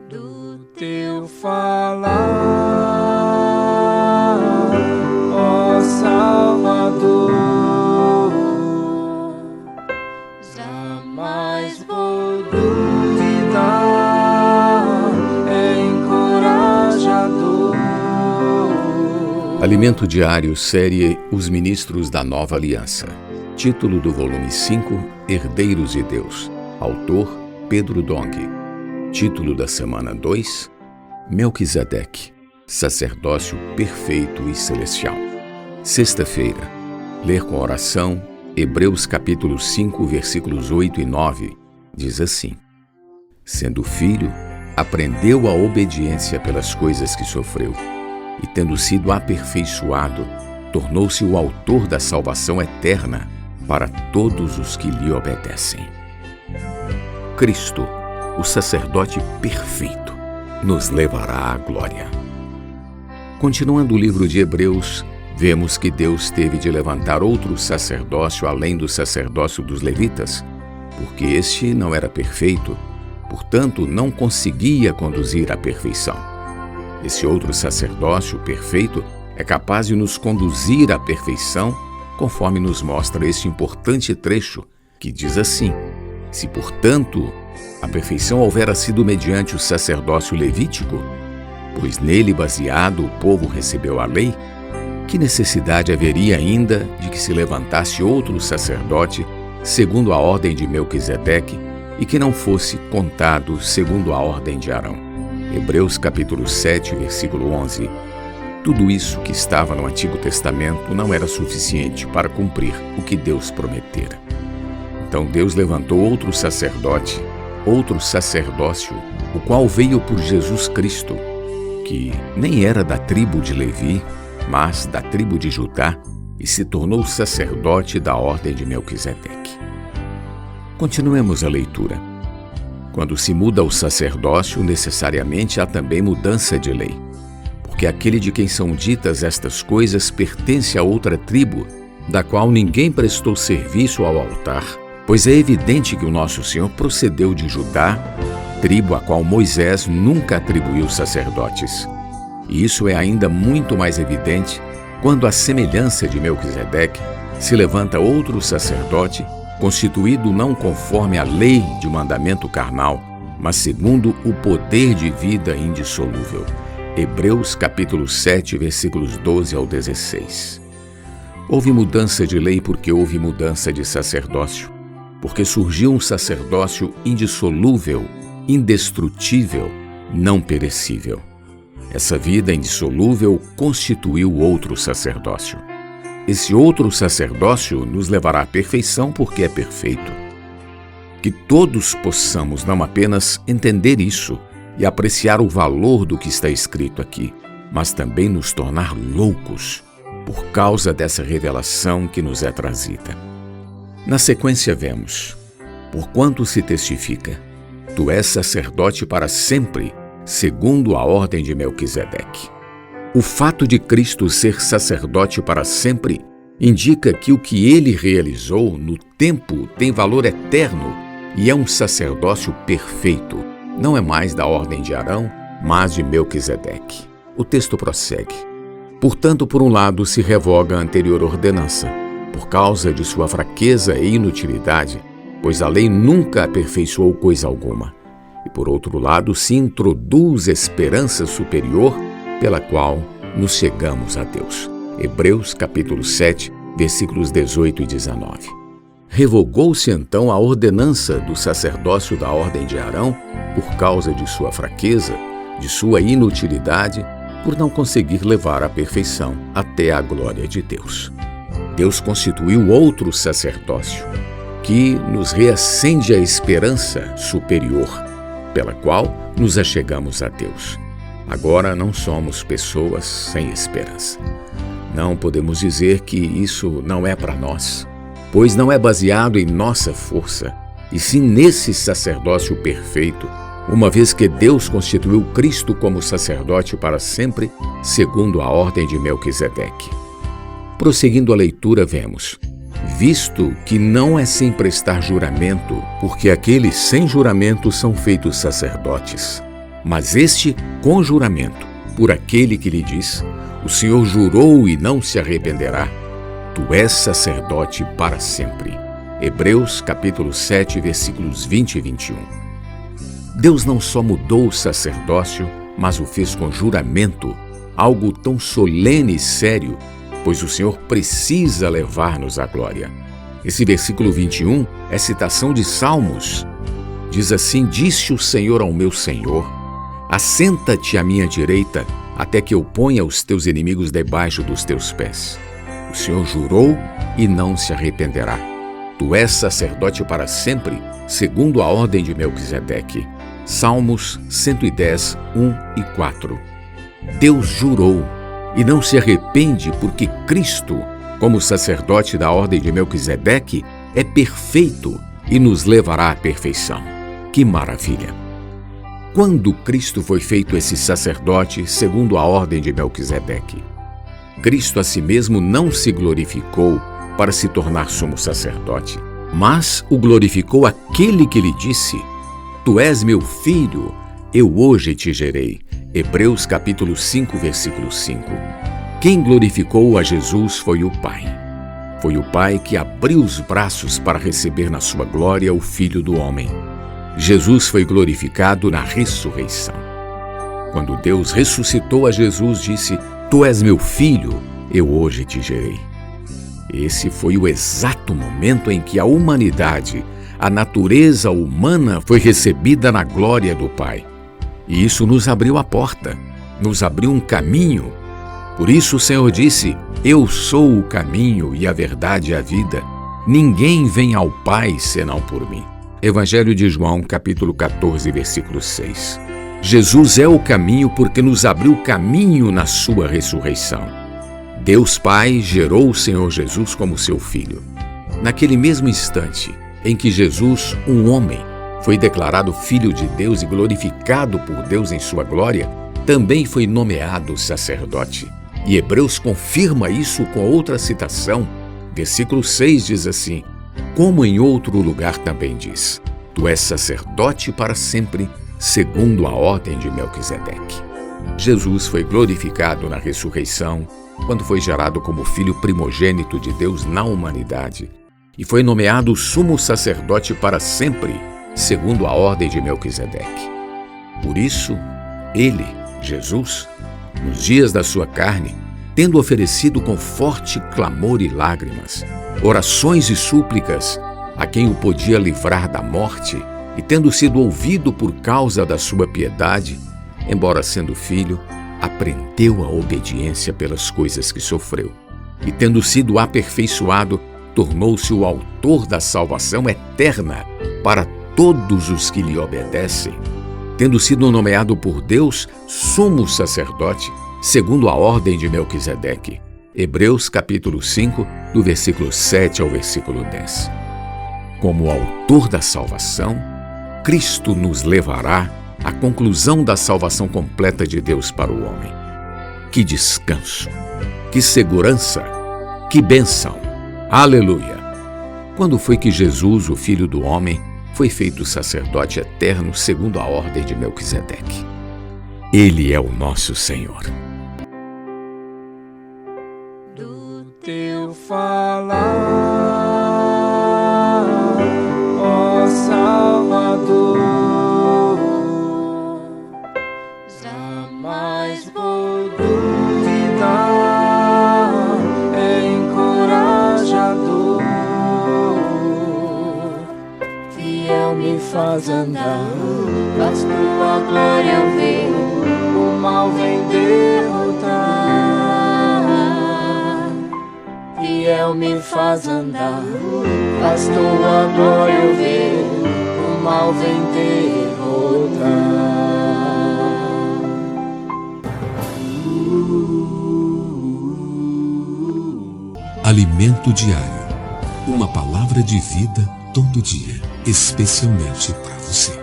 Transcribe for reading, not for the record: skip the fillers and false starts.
Do teu falar, ó Salvador, jamais vou duvidar, é encorajador. Alimento Diário, série Os Ministros da Nova Aliança. Título do volume 5, Herdeiros de Deus. Autor, Pedro Dong. Título da semana 2, Melquisedeque, sacerdócio perfeito e celestial. Sexta-feira, ler com oração, Hebreus capítulo 5, versículos 8 e 9, diz assim: Sendo filho, aprendeu a obediência pelas coisas que sofreu, e tendo sido aperfeiçoado, tornou-se o autor da salvação eterna para todos os que lhe obedecem. Cristo, o sacerdote perfeito, nos levará à glória. Continuando o livro de Hebreus, vemos que Deus teve de levantar outro sacerdócio além do sacerdócio dos levitas, porque este não era perfeito, portanto não conseguia conduzir à perfeição. Esse outro sacerdócio perfeito é capaz de nos conduzir à perfeição, conforme nos mostra este importante trecho, que diz assim: Se, portanto, a perfeição houvera sido mediante o sacerdócio levítico, pois nele baseado o povo recebeu a lei, que necessidade haveria ainda de que se levantasse outro sacerdote segundo a ordem de Melquisedeque e que não fosse contado segundo a ordem de Arão? Hebreus capítulo 7, versículo 11. Tudo isso que estava no Antigo Testamento não era suficiente para cumprir o que Deus prometera. Então Deus levantou outro sacerdote, outro sacerdócio, o qual veio por Jesus Cristo, que nem era da tribo de Levi, mas da tribo de Judá, e se tornou sacerdote da ordem de Melquisedeque. Continuemos a leitura. Quando se muda o sacerdócio, necessariamente há também mudança de lei, porque aquele de quem são ditas estas coisas pertence a outra tribo, da qual ninguém prestou serviço ao altar, pois é evidente que o nosso Senhor procedeu de Judá, tribo a qual Moisés nunca atribuiu sacerdotes. E isso é ainda muito mais evidente quando, à semelhança de Melquisedeque, se levanta outro sacerdote, constituído não conforme a lei de mandamento carnal, mas segundo o poder de vida indissolúvel. Hebreus capítulo 7, versículos 12 ao 16. Houve mudança de lei porque houve mudança de sacerdócio, porque surgiu um sacerdócio indissolúvel, indestrutível, não perecível. Essa vida indissolúvel constituiu outro sacerdócio. Esse outro sacerdócio nos levará à perfeição porque é perfeito. Que todos possamos não apenas entender isso e apreciar o valor do que está escrito aqui, mas também nos tornar loucos por causa dessa revelação que nos é trazida. Na sequência vemos: Porquanto se testifica, tu és sacerdote para sempre, segundo a ordem de Melquisedeque. O fato de Cristo ser sacerdote para sempre indica que o que ele realizou no tempo tem valor eterno e é um sacerdócio perfeito. Não é mais da ordem de Arão, mas de Melquisedeque. O texto prossegue: Portanto, por um lado, se revoga a anterior ordenança, por causa de sua fraqueza e inutilidade, pois a lei nunca aperfeiçoou coisa alguma. E por outro lado, se introduz esperança superior, pela qual nos chegamos a Deus. Hebreus capítulo 7, versículos 18 e 19. Revogou-se então a ordenança do sacerdócio da ordem de Arão, por causa de sua fraqueza, de sua inutilidade, por não conseguir levar à perfeição até a glória de Deus. Deus constituiu outro sacerdócio, que nos reacende a esperança superior, pela qual nos achegamos a Deus. Agora não somos pessoas sem esperança. Não podemos dizer que isso não é para nós, pois não é baseado em nossa força, e sim nesse sacerdócio perfeito uma vez que Deus constituiu Cristo como sacerdote para sempre, segundo a ordem de Melquisedeque. Prosseguindo a leitura, vemos: visto que não é sem prestar juramento, porque aqueles sem juramento são feitos sacerdotes, mas este com juramento, por aquele que lhe diz: o Senhor jurou e não se arrependerá, tu és sacerdote para sempre. Hebreus capítulo 7, versículos 20 e 21. Deus não só mudou o sacerdócio, mas o fez com juramento, algo tão solene e sério, pois o Senhor precisa levar-nos à glória. Esse versículo 21 é citação de Salmos. Diz assim: disse o Senhor ao meu Senhor: assenta-te à minha direita, até que eu ponha os teus inimigos debaixo dos teus pés. O Senhor jurou e não se arrependerá. Tu és sacerdote para sempre, segundo a ordem de Melquisedeque. Salmos 110, 1 e 4. Deus jurou e não se arrepende, porque Cristo, como sacerdote da ordem de Melquisedeque, é perfeito e nos levará à perfeição. Que maravilha! Quando Cristo foi feito esse sacerdote, segundo a ordem de Melquisedeque? Cristo a si mesmo não se glorificou para se tornar sumo sacerdote, mas o glorificou aquele que lhe disse: tu és meu filho, eu hoje te gerei. Hebreus capítulo 5, versículo 5. Quem glorificou a Jesus foi o Pai. Foi o Pai que abriu os braços para receber na sua glória o Filho do Homem. Jesus foi glorificado na ressurreição. Quando Deus ressuscitou a Jesus, disse: tu és meu filho, eu hoje te gerei. Esse foi o exato momento em que a humanidade, a natureza humana, foi recebida na glória do Pai. E isso nos abriu a porta, nos abriu um caminho. Por isso o Senhor disse: eu sou o caminho e a verdade e a vida. Ninguém vem ao Pai senão por mim. Evangelho de João, capítulo 14, versículo 6. Jesus é o caminho porque nos abriu caminho na sua ressurreição. Deus Pai gerou o Senhor Jesus como seu Filho. Naquele mesmo instante em que Jesus, um homem, foi declarado Filho de Deus e glorificado por Deus em sua glória, também foi nomeado sacerdote. E Hebreus confirma isso com outra citação. Versículo 6 diz assim: como em outro lugar também diz: tu és sacerdote para sempre, segundo a ordem de Melquisedeque. Jesus foi glorificado na ressurreição, quando foi gerado como filho primogênito de Deus na humanidade, e foi nomeado sumo sacerdote para sempre, segundo a ordem de Melquisedeque. Por isso, ele, Jesus, nos dias da sua carne, tendo oferecido com forte clamor e lágrimas, orações e súplicas a quem o podia livrar da morte, e tendo sido ouvido por causa da sua piedade, embora sendo filho, aprendeu a obediência pelas coisas que sofreu. E tendo sido aperfeiçoado, tornou-se o autor da salvação eterna para todos os que lhe obedecem, tendo sido nomeado por Deus sumo sacerdote, segundo a ordem de Melquisedeque. Hebreus capítulo 5, do versículo 7 ao versículo 10. Como autor da salvação, Cristo nos levará à conclusão da salvação completa de Deus para o homem. Que descanso, que segurança, que bênção! Aleluia! Quando foi que Jesus, o Filho do Homem, foi feito sacerdote eterno segundo a ordem de Melquisedeque? Ele é o nosso Senhor. Do teu falar, ó Salvador, jamais vou duvidar, é encorajador, fiel me faz andar, faz tua glória eu ver, o mal vem derrotar. Fiel me faz andar, faz tua glória eu ver, o mal vem derrotar. Alimento diário. Uma palavra de vida todo dia, especialmente para você.